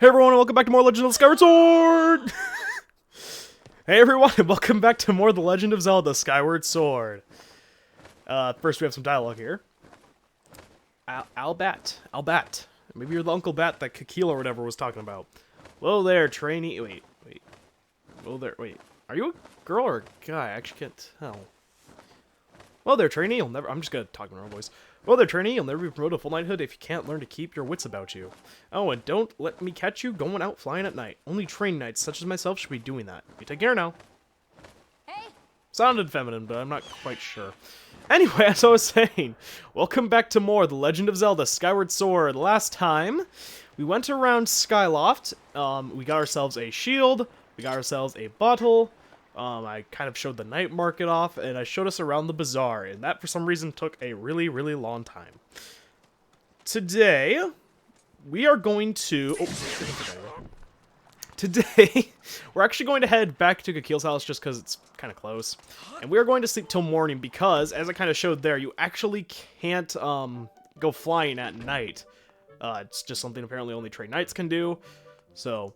Hey everyone, and welcome back to more Legend of Skyward Sword! Hey everyone, and welcome back to more The Legend of Zelda Skyward Sword. First we have some dialogue here. Albat. Maybe you're the Uncle Bat that Kekil or whatever was talking about. Whoa there, trainee. Wait. Whoa there, wait. Are you a girl or a guy? I actually can't tell. Whoa there, trainee. I'm just gonna talk in my own voice. Whoa there, trainee. You'll never be promoted to full knighthood if you can't learn to keep your wits about you. Oh, and don't let me catch you going out flying at night. Only trained knights such as myself should be doing that. You take care now. Hey. Sounded feminine, but I'm not quite sure. Anyway, as I was saying, welcome back to more The Legend of Zelda Skyward Sword. Last time, we went around Skyloft. We got ourselves a shield. We got ourselves a bottle. I kind of showed the night market off, and I showed us around the bazaar, and that for some reason took a really, really long time. Today, we are going to... Today, we're actually going to head back to Kekil's house just because it's kind of close. And we are going to sleep till morning because, as I kind of showed there, you actually can't go flying at night. It's just something apparently only trained knights can do. So...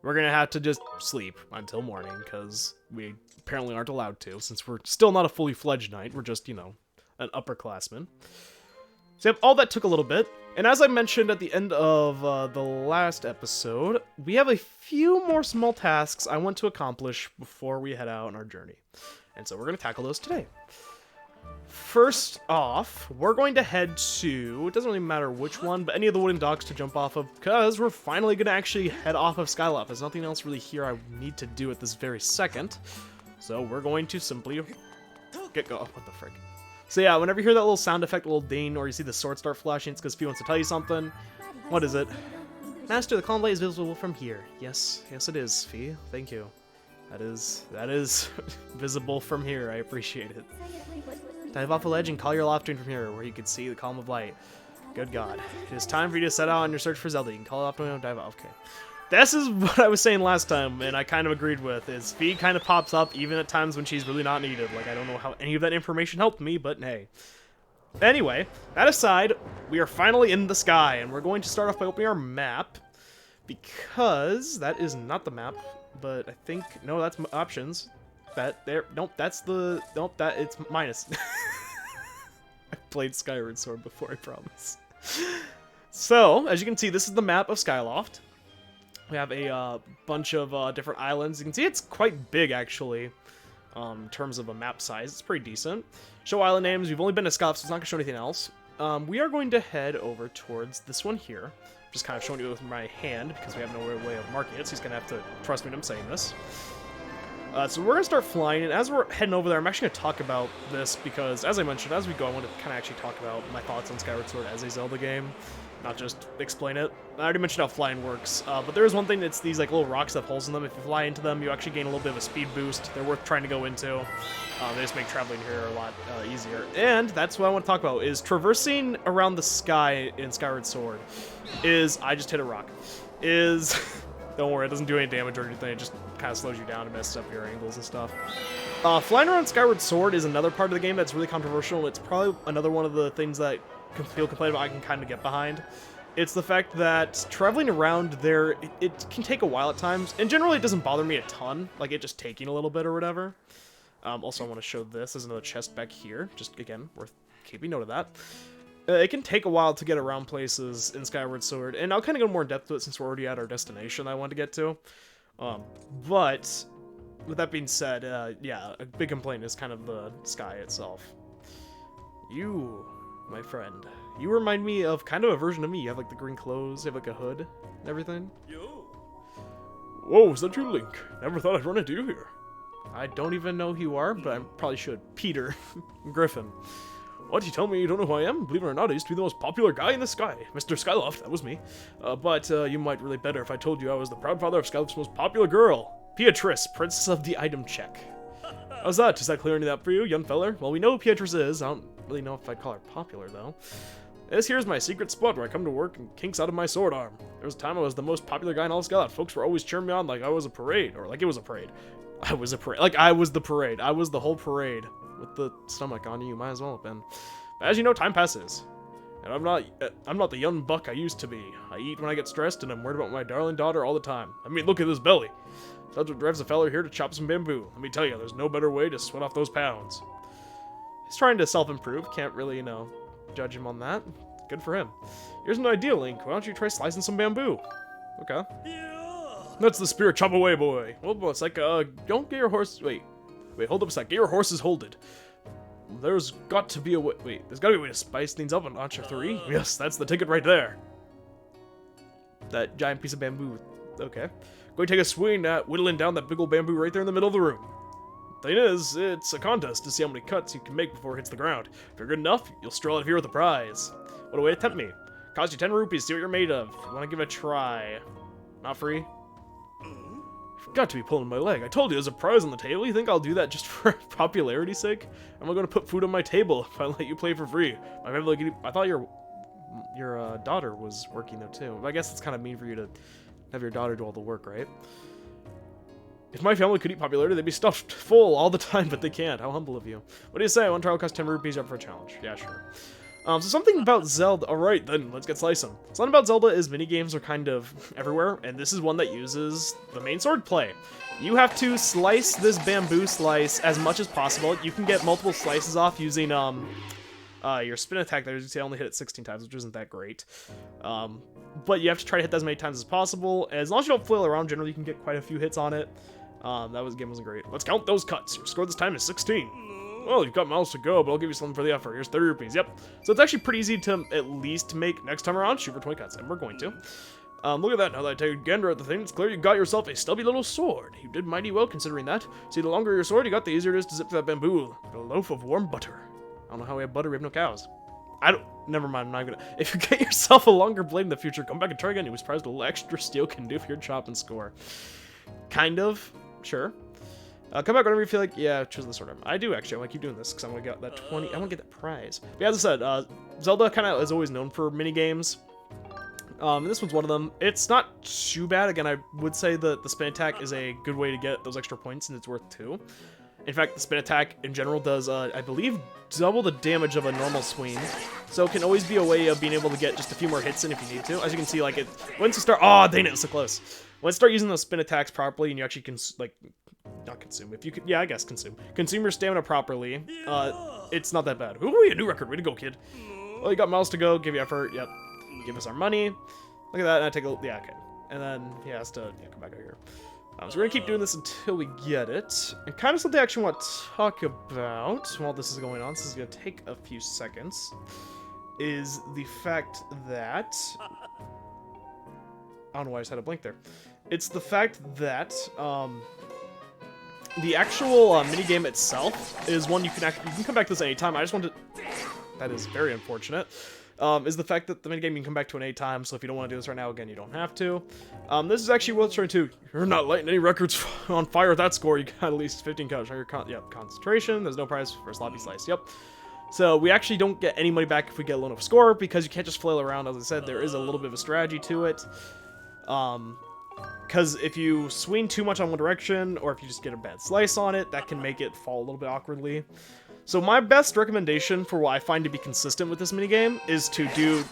we're going to have to just sleep until morning, because we apparently aren't allowed to, since we're still not a fully fledged knight. We're just, you know, an upperclassman. So yep, all that took a little bit. And as I mentioned at the end of the last episode, we have a few more small tasks I want to accomplish before we head out on our journey. And so we're going to tackle those today. First off, we're going to head to, it doesn't really matter which one, but any of the wooden docks to jump off of, because we're finally going to actually head off of Skyloft. There's nothing else really here I need to do at this very second. So we're going to simply get go. Oh, what the frick? So yeah, whenever you hear that little sound effect, a little ding, or you see the sword start flashing, it's because Fee wants to tell you something. What is it? Master, the column light is visible from here. Yes it is, Fee. Thank you. That is visible from here. I appreciate it. Dive off a ledge and call your lofting from here, where you can see the column of light. Good God. It is time for you to set out on your search for Zelda. You can call it off and dive off. Okay. This is what I was saying last time, and I kind of agreed with, is Fee kind of pops up even at times when she's really not needed. Like, I don't know how any of that information helped me, but hey. Anyway, that aside, we are finally in the sky, and we're going to start off by opening our map, because that is not the map, but I think, no, that's options. That there, nope, that's the, nope, that it's minus. I played Skyward Sword before, I promise. So, as you can see, this is the map of Skyloft. We have a bunch of different islands. You can see it's quite big, actually, in terms of a map size. It's pretty decent. Show island names. We've only been to Skyloft, so it's not going to show anything else. We are going to head over towards this one here. Just kind of showing you with my hand, because we have no way of marking it, so he's going to have to trust me when I'm saying this. So we're going to start flying, and as we're heading over there, I'm actually going to talk about this, because, as I mentioned, as we go, I want to kind of actually talk about my thoughts on Skyward Sword as a Zelda game, not just explain it. I already mentioned how flying works, but there is one thing, it's these like little rocks that have holes in them. If you fly into them, you actually gain a little bit of a speed boost. They're worth trying to go into. They just make traveling here a lot easier. And that's what I want to talk about, is traversing around the sky in Skyward Sword is, I just hit a rock, is... Don't worry, it doesn't do any damage or anything, it just kind of slows you down and messes up your angles and stuff. Flying around Skyward Sword is another part of the game that's really controversial. It's probably another one of the things that people complain about I can kind of get behind. It's the fact that traveling around there, it can take a while at times, and generally it doesn't bother me a ton, like it just taking a little bit or whatever. Also, I want to show this as another chest back here, just again, worth keeping note of that. It can take a while to get around places in Skyward Sword, and I'll kind of go more in depth to it since we're already at our destination I want to get to. But, with that being said, yeah, a big complaint is kind of the sky itself. You, my friend, you remind me of kind of a version of me. You have like the green clothes, you have like a hood and everything. Yo. Whoa, is that you, Link? Never thought I'd run into you here. I don't even know who you are, but I probably should. Peter Griffin. What, you tell me you don't know who I am? Believe it or not, I used to be the most popular guy in the sky. Mr. Skyloft, that was me. But you might really better if I told you I was the proud father of Skyloft's most popular girl. Beatrice, Princess of the Item Check. How's that? Is that clear any that for you, young feller? Well, we know who Beatrice is. I don't really know if I'd call her popular, though. This here's my secret spot where I come to work and kinks out of my sword arm. There was a time I was the most popular guy in all of Skyloft. Folks were always cheering me on like I was a parade, or like it was a parade. I was a parade. Like I was the parade. I was the whole parade. With the stomach on you, might as well have been. But as you know, time passes. And I'm not the young buck I used to be. I eat when I get stressed, and I'm worried about my darling daughter all the time. I mean, look at this belly. That's what drives a feller here to chop some bamboo. Let me tell you, there's no better way to sweat off those pounds. He's trying to self-improve. Can't really, judge him on that. Good for him. Here's an idea, Link. Why don't you try slicing some bamboo? Okay. That's the spirit. Chop away, boy. Well, it's like, don't get your horse... Wait, hold up a sec. Get your horses holded. There's got to be a way... Wait, there's got to be a way to spice things up on Launcher 3? Yes, that's the ticket right there. That giant piece of bamboo. Okay. Go and take a swing at whittling down that big old bamboo right there in the middle of the room. Thing is, it's a contest to see how many cuts you can make before it hits the ground. If you're good enough, you'll stroll out of here with a prize. What a way to tempt me. Cost you 10 rupees, see what you're made of. If you want to give it a try. Not free? Got to be pulling my leg. I told you there's a prize on the table. You think I'll do that just for popularity's sake? I'm not going to put food on my table if I let you play for free. I thought your daughter was working there too. I guess it's kind of mean for you to have your daughter do all the work, right? If my family could eat popularity, they'd be stuffed full all the time, but they can't. How humble of you. What do you say? One trial costs 10 rupees up for a challenge. Yeah, sure. So something about Zelda... Alright, then, let's get slicing. Something about Zelda is minigames are kind of everywhere, and this is one that uses the main sword play. You have to slice this bamboo slice as much as possible. You can get multiple slices off using your spin attack there. As you see, I only hit it 16 times, which isn't that great. But you have to try to hit that as many times as possible. As long as you don't flail around, generally you can get quite a few hits on it. Game wasn't great. Let's count those cuts. Your score this time is 16. Well, you've got miles to go, but I'll give you something for the effort. Here's 30 rupees. Yep. So it's actually pretty easy to at least make next time around. Shoot for 20 cuts, and we're going to. Look at that. Now that I take a gander at the thing, it's clear you got yourself a stubby little sword. You did mighty well considering that. See, the longer your sword you got, the easier it is to zip through that bamboo. Like a loaf of warm butter. I don't know how we have butter. We have no cows. Never mind. I'm not gonna. If you get yourself a longer blade in the future, come back and try again. You was surprised what a little extra steel can do for your chopping score. Kind of. Sure. Come back whenever you feel like, yeah, choose the sword arm. I do, actually. I want to keep doing this, because I want to get that 20... I want to get that prize. But yeah, as I said, Zelda kind of is always known for mini-games. And this one's one of them. It's not too bad. Again, I would say that the spin attack is a good way to get those extra points, and it's worth 2. In fact, the spin attack, in general, does, I believe, double the damage of a normal swing. So it can always be a way of being able to get just a few more hits in if you need to. As you can see, like, once you start... Oh, dang it, it's so close. Once you start using those spin attacks properly, and you actually can, like... Not consume. If you could, yeah, I guess consume. Consume your stamina properly. It's not that bad. Ooh, a new record. Way to go, kid. Well, you got miles to go. Give you effort. Yep. Give us our money. Look at that. And I take a... Yeah, okay. And then he has to come back out here. So we're going to keep doing this until we get it. And kind of something I actually want to talk about while this is going on, so this is going to take a few seconds, is the fact that... I don't know why I just had a blink there. It's the fact that... the actual minigame itself is one you can come back to this anytime. I just want to... That is very unfortunate. Is the fact that the minigame you can come back to an anytime, so if you don't want to do this right now, again, you don't have to. This is actually worth trying to... You're not lighting any records on fire with that score. You got at least 15 cuts. Yep, concentration. There's no prize for a sloppy slice. Yep. So we actually don't get any money back if we get a low enough score, because you can't just flail around. As I said, there is a little bit of a strategy to it. Because if you swing too much on one direction, or if you just get a bad slice on it, that can make it fall a little bit awkwardly. So my best recommendation for what I find to be consistent with this minigame is to do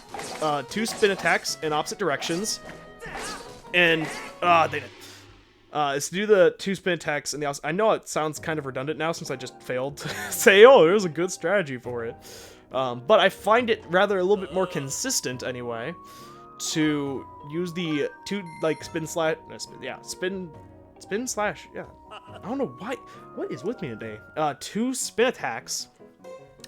2 spin attacks in opposite directions. And, is to do the 2 spin attacks in the opposite... I know it sounds kind of redundant now since I just failed to say, oh, there's a good strategy for it. But I find it rather a little bit more consistent anyway, to use the 2, like, spin slash, yeah. I don't know why, what is with me today? 2 spin attacks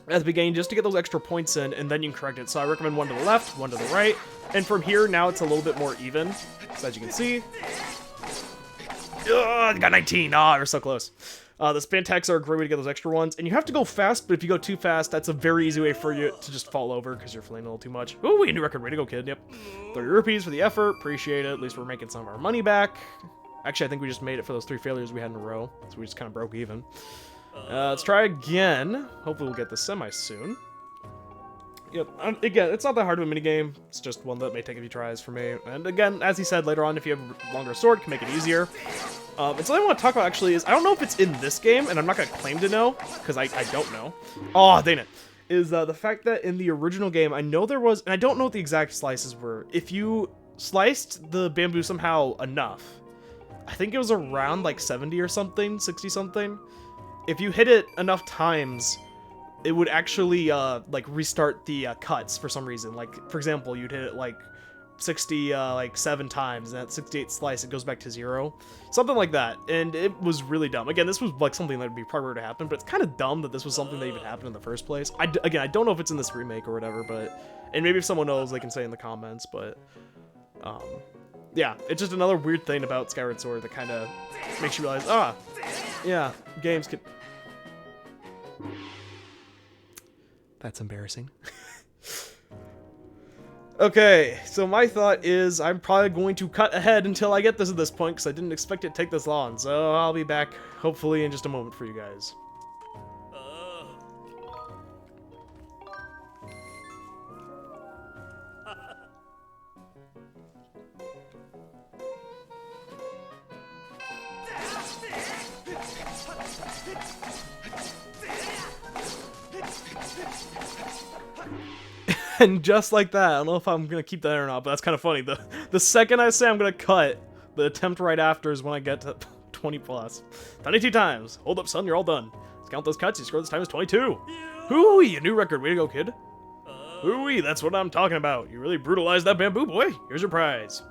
at the beginning just to get those extra points in, and then you can correct it. So I recommend 1 to the left, 1 to the right, and from here, now it's a little bit more even. So as you can see, I got 19, we're so close. The spin attacks are a great way to get those extra ones, and you have to go fast, but if you go too fast, that's a very easy way for you to just fall over, because you're flailing a little too much. Ooh, a new record, way to go, kid, yep. 30 rupees for the effort, appreciate it, at least we're making some of our money back. Actually, I think we just made it for those 3 failures we had in a row, so we just kind of broke even. Let's try again, hopefully we'll get this semi soon. Yep, again, it's not that hard of a minigame, it's just one that may take a few tries for me. And again, as he said later on, if you have a longer sword, it can make it easier. And something I want to talk about actually is, I don't know if it's in this game, and I'm not going to claim to know, because I don't know. Oh, dang it. is the fact that in the original game, I know there was, and I don't know what the exact slices were. If you sliced the bamboo somehow enough, I think it was around like 70 or something, 60 something. If you hit it enough times, it would actually like restart the cuts for some reason. Like for example, you'd hit it like 60 like 7 times, and at 68th slice it goes back to 0, something like that. And it was really dumb. Again, this was like something that would be probably to happen, but it's kind of dumb that this was something that even happened in the first place. Again, I don't know if it's in this remake or whatever, but and maybe if someone knows, they can say in the comments. But yeah, it's just another weird thing about Skyward Sword that kind of makes you realize, yeah, games can. That's embarrassing. Okay, so my thought is I'm probably going to cut ahead until I get this at this point, because I didn't expect it to take this long. So I'll be back, hopefully, in just a moment for you guys. And just like that, I don't know if I'm going to keep that or not, but that's kind of funny. The second I say I'm going to cut, the attempt right after is when I get to 20 plus. 22 times. Hold up, son, you're all done. Let's count those cuts. You scored this time is 22. Hooey, a new record. Way to go, kid. Hooey, that's what I'm talking about. You really brutalized that bamboo, boy. Here's your prize.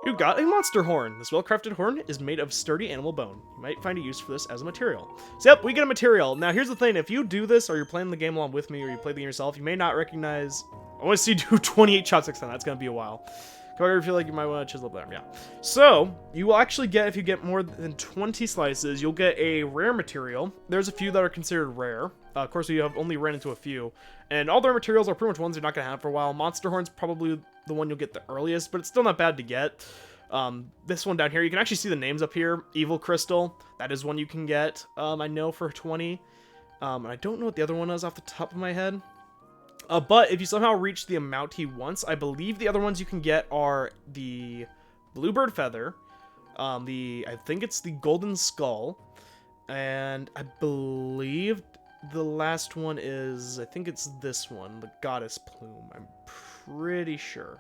You got a monster horn. This well-crafted horn is made of sturdy animal bone. You might find a use for this as a material. So yep, we get a material. Now here's the thing, if you do this, or you're playing the game along with me, or you play the game yourself, you may not recognize... I want to see you do 28 chopsticks then, that's going to be a while. However, I feel like you might want to chisel up there, yeah. So, you will actually get, if you get more than 20 slices, you'll get a rare material. There's a few that are considered rare. Of course, we have only ran into a few. And all their materials are pretty much ones you're not going to have for a while. Monster Horn's probably the one you'll get the earliest, but it's still not bad to get. This one down here, you can actually see the names up here. Evil Crystal, that is one you can get, I know, for 20. And I don't know what the other one is off the top of my head. But if you somehow reach the amount he wants, I believe the other ones you can get are the Bluebird Feather, I think it's the Golden Skull, and I believe the last one is, I think it's this one, the Goddess Plume, I'm pretty sure.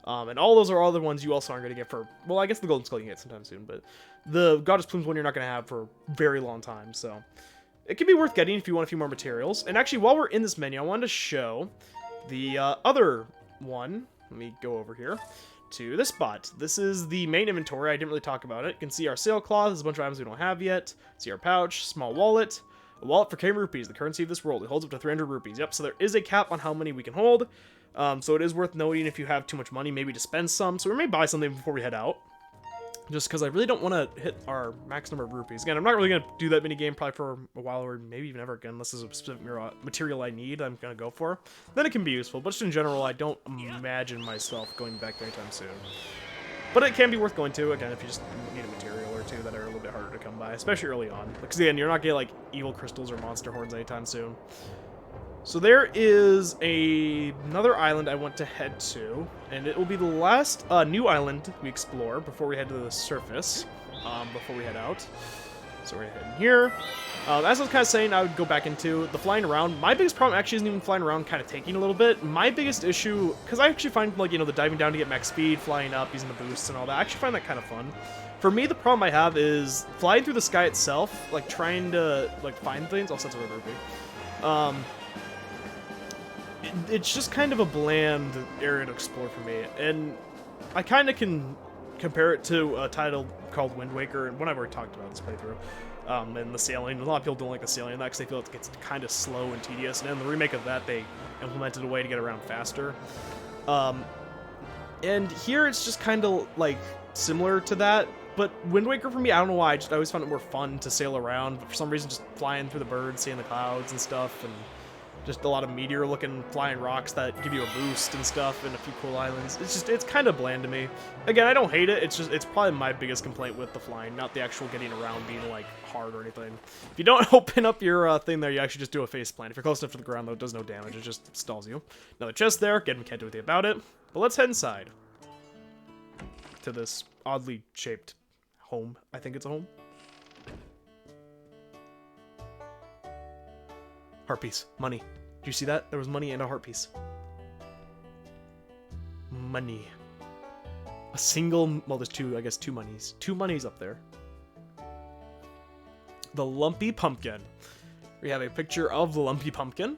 And all those are all the ones you also aren't going to get for, well, I guess the Golden Skull you can get sometime soon, but the Goddess Plume's one you're not going to have for a very long time, so... It can be worth getting if you want a few more materials. And actually, while we're in this menu, I wanted to show the other one. Let me go over here to this spot. This is the main inventory. I didn't really talk about it. You can see our sailcloth. There's a bunch of items we don't have yet. See our pouch, small wallet. A wallet for K rupees, the currency of this world. It holds up to 300 rupees. Yep, so there is a cap on how many we can hold. So it is worth noting if you have too much money, maybe to spend some. So we may buy something before we head out. Just because I really don't want to hit our max number of rupees. Again, I'm not really going to do that minigame probably for a while, or maybe even ever again, unless there's a specific material I need I'm going to go for. Then it can be useful, but just in general, I don't imagine myself going back anytime soon. But it can be worth going to, again, if you just need a material or two that are a little bit harder to come by, especially early on. Because again, you're not getting like evil crystals or monster horns anytime soon. So there is another island I want to head to, and it will be the last new island we explore before we head to the surface, before we head out. So we're heading here. As I was kind of saying, I would go back into the flying around. My biggest problem actually isn't even flying around, kind of taking a little bit. My biggest issue, because I actually find, like, you know, the diving down to get max speed, flying up, using the boosts and all that, I actually find that kind of fun. For me, the problem I have is flying through the sky itself, like, trying to, like, find things. Oh, that's a rupee. It's just kind of a bland area to explore for me, and I kind of can compare it to a title called Wind Waker, and when I've already talked about this playthrough, and the sailing. A lot of people don't like the sailing because they feel it gets kind of slow and tedious, and in the remake of that, they implemented a way to get around faster. And here it's just kind of like similar to that, but Wind Waker for me, I don't know why, I always found it more fun to sail around, but for some reason just flying through the birds, seeing the clouds and stuff, and just a lot of meteor-looking flying rocks that give you a boost and stuff, and a few cool islands. It's kind of bland to me. Again, I don't hate it. It's probably my biggest complaint with the flying, not the actual getting around being like hard or anything. If you don't open up your thing there, you actually just do a face plant. If you're close enough to the ground, though, it does no damage. It just stalls you. Another chest there. Again, we can't do anything about it. But let's head inside to this oddly shaped home. I think it's a home. Heart piece. Money. Do you see that? There was money and a heart piece. Money. A single... Well, there's two, I guess, two monies. Two monies up there. The Lumpy Pumpkin. We have a picture of the Lumpy Pumpkin.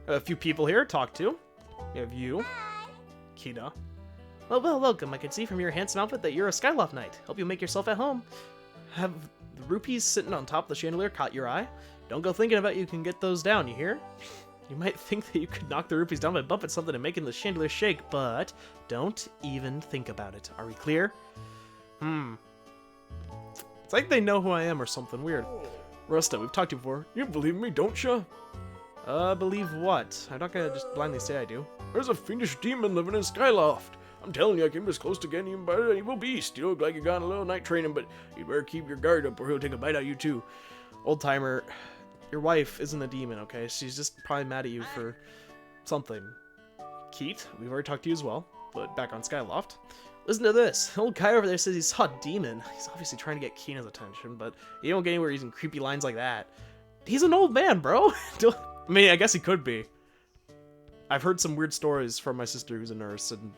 A few people here to talk to. We have you. Hi. Kita. Well, welcome. I can see from your handsome outfit that you're a Skyloft Knight. Hope you make yourself at home. Have the rupees sitting on top of the chandelier caught your eye? Don't go thinking about you can get those down, you hear? You might think that you could knock the rupees down by bumping something and making the chandelier shake, but don't even think about it. Are we clear? It's like they know who I am or something weird. Rusta, we've talked to you before. You believe me, don't ya? Believe what? I'm not gonna just blindly say I do. There's a fiendish demon living in Skyloft. I'm telling you, I came this close to getting him by an evil beast. You look like you got a little night training, but you better keep your guard up or he'll take a bite out of you too. Old timer, your wife isn't a demon, okay? She's just probably mad at you for something. Keat, we've already talked to you as well, but back on Skyloft. Listen to this. The old guy over there says he saw a demon. He's obviously trying to get Keena's attention, but you don't get anywhere using creepy lines like that. He's an old man, bro. I mean, I guess he could be. I've heard some weird stories from my sister who's a nurse, and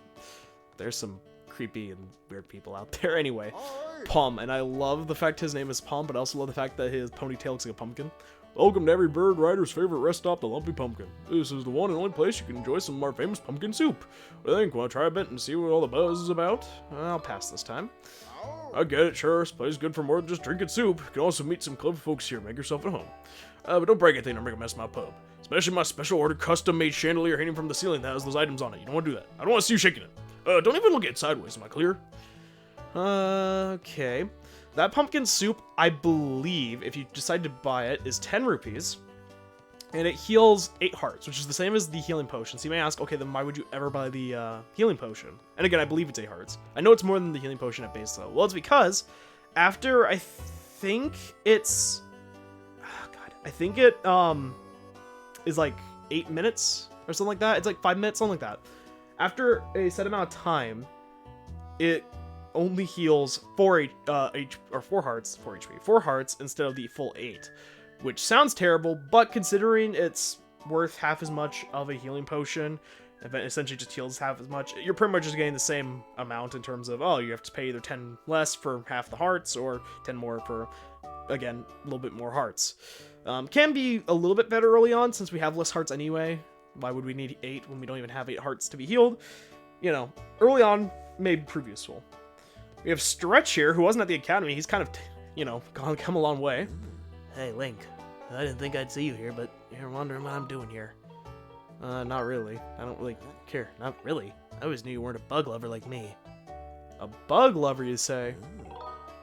there's some creepy and weird people out there. Anyway, Palm, and I love the fact his name is Palm, but I also love the fact that his ponytail looks like a pumpkin. Welcome to every bird rider's favorite rest stop, the Lumpy Pumpkin. This is the one and only place you can enjoy some of our famous pumpkin soup. What do you think? Want to try a bit and see what all the buzz is about? I'll pass this time. I get it, sure. This place is good for more than just drinking soup. You can also meet some clever folks here. Make yourself at home. But don't break anything or make a mess of my pub. Especially my special order custom-made chandelier hanging from the ceiling that has those items on it. You don't want to do that. I don't want to see you shaking it. Don't even look at it sideways. Am I clear? Okay. That pumpkin soup, I believe, if you decide to buy it, is 10 rupees. And it heals 8 hearts, which is the same as the healing potion. So you may ask, okay, then why would you ever buy the healing potion? And again, I believe it's 8 hearts. I know it's more than the healing potion at base, though. Well, it's because after, I think it's... Oh, God. I think it is like 8 minutes or something like that. It's like 5 minutes, something like that. After a set amount of time, it only heals 4 hearts instead of the full 8, which sounds terrible, but considering it's worth half as much of a healing potion, and essentially just heals half as much, you're pretty much just getting the same amount in terms of, oh, you have to pay either 10 less for half the hearts or 10 more for, again, a little bit more hearts. Can be a little bit better early on since we have less hearts anyway. Why would we need 8 when we don't even have 8 hearts to be healed? You know, early on may prove useful. We have Stretch here, who wasn't at the academy. He's kind of, you know, come a long way. Hey, Link. I didn't think I'd see you here, but you're wondering what I'm doing here. Not really. I don't really care. Not really. I always knew you weren't a bug lover like me. A bug lover, you say?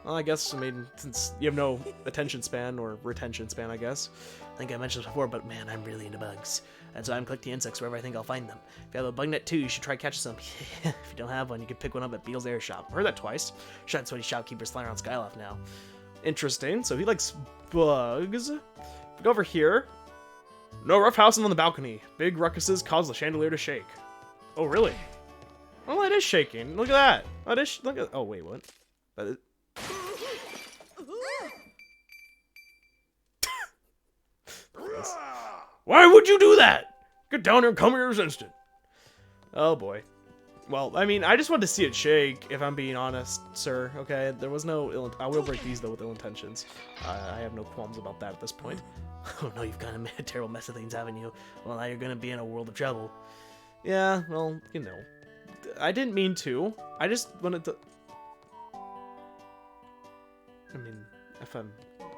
Well, I guess, I mean, since you have no attention span, or retention span, I guess. I think I mentioned this before, but man, I'm really into bugs. That's why I'm collecting insects wherever I think I'll find them. If you have a bug net too, you should try catching some. If you don't have one, you can pick one up at Beale's Air Shop. I heard that twice. Shot sweaty shopkeepers flying around Skyloft now. Interesting. So he likes bugs. Go over here. No roughhousing on the balcony. Big ruckuses cause the chandelier to shake. Oh, really? Oh, it is shaking. Look at that. That is. Look at. Oh, wait, what? That is. Why would you do that? Get down here and come here this instant. Oh boy. Well, I mean, I just wanted to see it shake, if I'm being honest, sir. Okay, there was no ill... I will break these, though, with ill intentions. I have no qualms about that at this point. Oh no, you've got a terrible mess of things, haven't you? Well, now you're gonna be in a world of trouble. Yeah, well, you know. I didn't mean to. I just wanted to... I mean, if I'm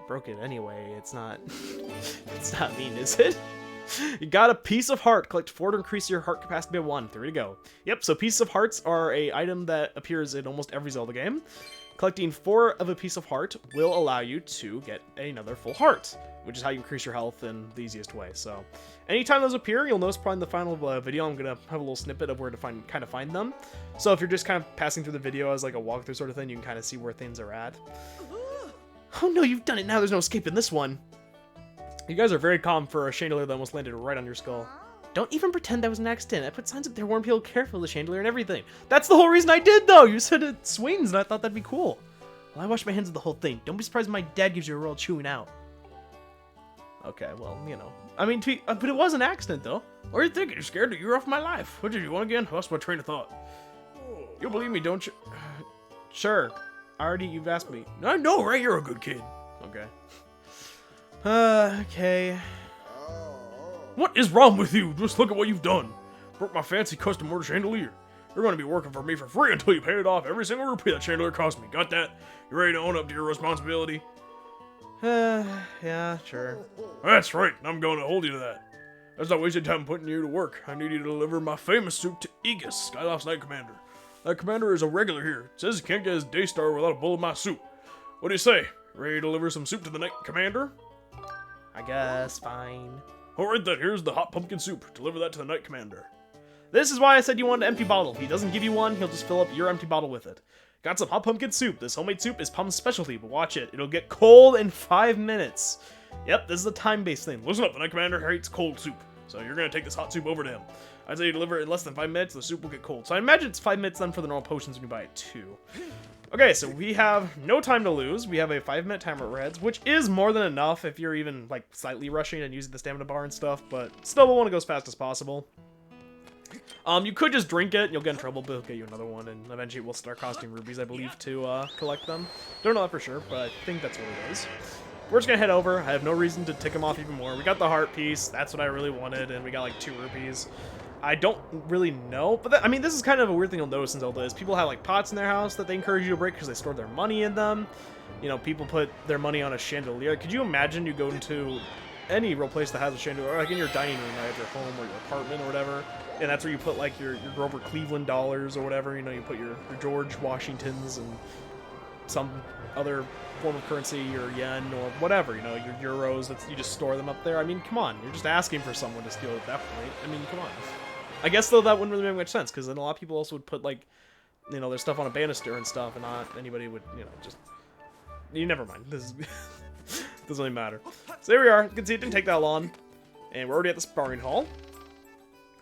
broken anyway, it's not... it's not mean, is it? You got a piece of heart. Collect 4 to increase your heart capacity by 1. There we go. Yep, so pieces of hearts are a item that appears in almost every Zelda game. Collecting 4 of a piece of heart will allow you to get another full heart, which is how you increase your health in the easiest way. So anytime those appear, you'll notice probably in the final video, I'm going to have a little snippet of where to kind of find them. So if you're just kind of passing through the video as like a walkthrough sort of thing, you can kind of see where things are at. Oh no, you've done it now. There's no escaping this one. You guys are very calm for a chandelier that almost landed right on your skull. Don't even pretend that was an accident. I put signs up there warning people careful of the chandelier and everything. That's the whole reason I did, though. You said it swings, and I thought that'd be cool. Well, I washed my hands of the whole thing. Don't be surprised if my dad gives you a royal chewing out. Okay, well, you know. I mean, but it was an accident, though. What are you thinking? You're scared that you're off my life. What did you want again? Lost my train of thought. You believe me, don't you? Sure. You've asked me. I know, right? You're a good kid. Okay. Okay. What is wrong with you? Just look at what you've done. Broke my fancy custom order chandelier. You're going to be working for me for free until you pay it off every single rupee that chandelier cost me. Got that? You ready to own up to your responsibility? Yeah, sure. That's right. I'm going to hold you to that. That's not wasted time putting you to work. I need you to deliver my famous soup to Aegis, Skyloft's Knight Commander. That commander is a regular here. Says he can't get his day started without a bowl of my soup. What do you say? Ready to deliver some soup to the Knight Commander? I guess, fine. Alright then, here's the hot pumpkin soup. Deliver that to the Knight Commander. This is why I said you want an empty bottle. If he doesn't give you one, he'll just fill up your empty bottle with it. Got some hot pumpkin soup. This homemade soup is Pum's specialty, but watch it. It'll get cold in 5 minutes. Yep, this is a time-based thing. Listen up, the Knight Commander hates cold soup. So you're going to take this hot soup over to him. I'd say you deliver it in less than 5 minutes, the soup will get cold. So I imagine it's 5 minutes then for the normal potions when you buy it too. Okay, so we have no time to lose. We have a 5-minute timer at Reds, which is more than enough if you're even like slightly rushing and using the stamina bar and stuff, but still we'll want to go as fast as possible. You could just drink it, and you'll get in trouble, but it'll get you another one, and eventually it will start costing rubies, I believe, to collect them. Don't know that for sure, but I think that's what it is. We're just gonna head over. I have no reason to tick him off even more. We got the heart piece. That's what I really wanted, and we got like 2 rupees. I don't really know, but I mean, this is kind of a weird thing you'll notice in Zelda is people have like pots in their house that they encourage you to break because they store their money in them. You know, people put their money on a chandelier. Could you imagine you go into any real place that has a chandelier, like in your dining room, right, at your home or your apartment or whatever, and that's where you put like your Grover Cleveland dollars or whatever, you know, you put your George Washingtons and some other form of currency, your yen or whatever, you know, your euros, you just store them up there. I mean, come on, you're just asking for someone to steal at that point. I mean, come on. I guess, though, that wouldn't really make much sense, because then a lot of people also would put, like, you know, their stuff on a banister and stuff, and not anybody would, you know, just... never mind. This is... doesn't really matter. So there we are. You can see it didn't take that long. And we're already at the sparring hall.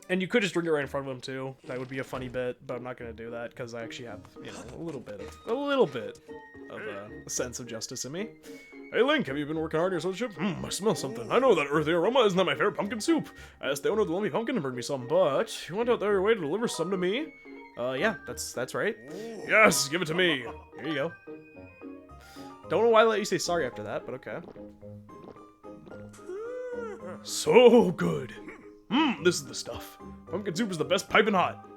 And you could just drink it right in front of him, too. That would be a funny bit, but I'm not going to do that, because I actually have, you know, a little bit of a sense of justice in me. Hey Link, have you been working hard on your swordship? I smell something. I know that earthy aroma. Isn't that my favorite pumpkin soup? I asked the owner of the lumpy pumpkin to bring me some, but you went out there your way to deliver some to me? Yeah, that's right. Yes, give it to me. Here you go. Don't know why I let you say sorry after that, but okay. So good. This is the stuff. Pumpkin soup is the best piping hot.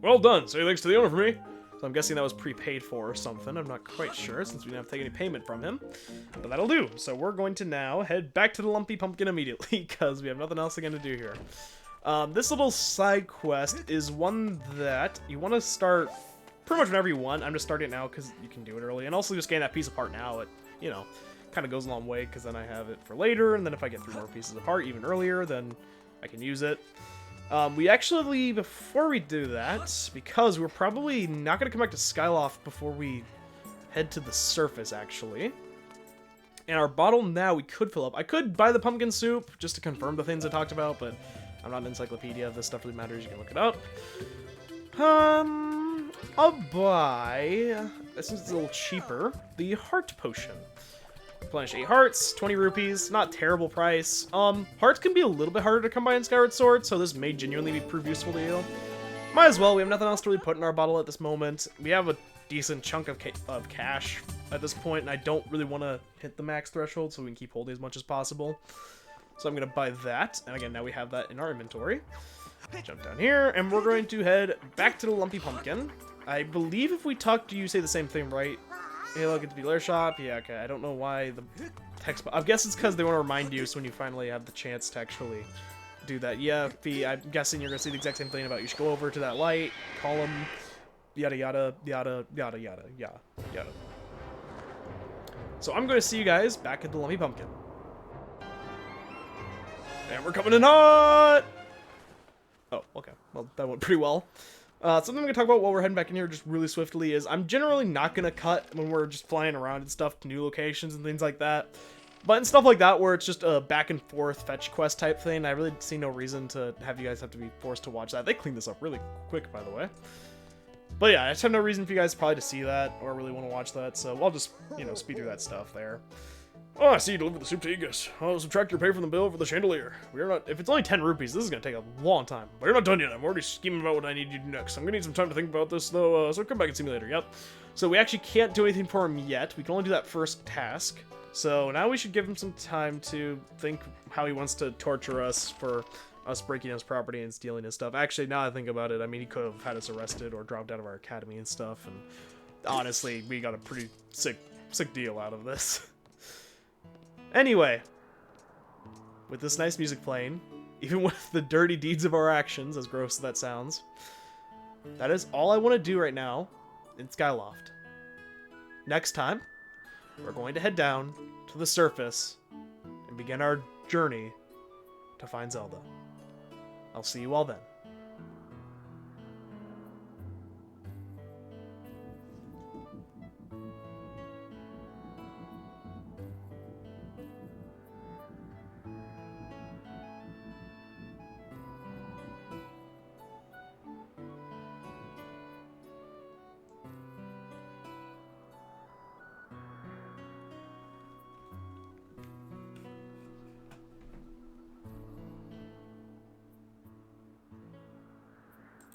Well done. Say thanks to the owner for me. So I'm guessing that was prepaid for or something. I'm not quite sure since we didn't have to take any payment from him. But that'll do. So we're going to now head back to the Lumpy Pumpkin immediately because we have nothing else again to do here. This little side quest is one that you want to start pretty much whenever you want. I'm just starting it now because you can do it early. And also just getting that piece apart now, it, you know, kind of goes a long way because then I have it for later. And then if I get 3 more pieces apart even earlier, then I can use it. We actually, before we do that, because we're probably not going to come back to Skyloft before we head to the surface, actually. And our bottle now we could fill up. I could buy the pumpkin soup just to confirm the things I talked about, but I'm not an encyclopedia. If this stuff really matters, you can look it up. I'll buy, since it's a little cheaper, the heart potion. Replenish 8 hearts, 20 rupees, not terrible price. Hearts can be a little bit harder to come by in Skyward Sword, so this may genuinely prove useful to you. Might as well, we have nothing else to really put in our bottle at this moment. We have a decent chunk of cash at this point, and I don't really want to hit the max threshold, so we can keep holding as much as possible. So I'm going to buy that, and again, now we have that in our inventory. Jump down here, and we're going to head back to the Lumpy Pumpkin. I believe if we talk to you, say the same thing, right? Hey, look at the dealer shop. Yeah, okay. I don't know why the text... I guess it's because they want to remind you so when you finally have the chance to actually do that. Yeah, I'm guessing you're going to see the exact same thing about you should go over to that light, call him, yada, yada, yada, yada, yada, yada, yada. So I'm going to see you guys back at the Lumpy Pumpkin. And we're coming in hot! Oh, okay. Well, that went pretty well. Something I'm going to talk about while we're heading back in here just really swiftly is I'm generally not going to cut when we're just flying around and stuff to new locations and things like that. But in stuff like that where it's just a back and forth fetch quest type thing, I really see no reason to have you guys have to be forced to watch that. They cleaned this up really quick, by the way. But yeah, I just have no reason for you guys probably to see that or really want to watch that, so I'll just, you know, speed through that stuff there. Oh, I see you delivered the soup to Aegis. I'll subtract your pay from the bill for the chandelier. We're not. If it's only 10 rupees, this is gonna take a long time. But you're not done yet. I'm already scheming about what I need you to do next. I'm gonna need some time to think about this, though, so come back and see me later. Yep. So we actually can't do anything for him yet. We can only do that first task. So now we should give him some time to think how he wants to torture us for us breaking his property and stealing his stuff. Actually, now I think about it, I mean, he could have had us arrested or dropped out of our academy and stuff. And honestly, we got a pretty sick deal out of this. Anyway, with this nice music playing, even with the dirty deeds of our actions, as gross as that sounds, that is all I want to do right now in Skyloft. Next time, we're going to head down to the surface and begin our journey to find Zelda. I'll see you all then.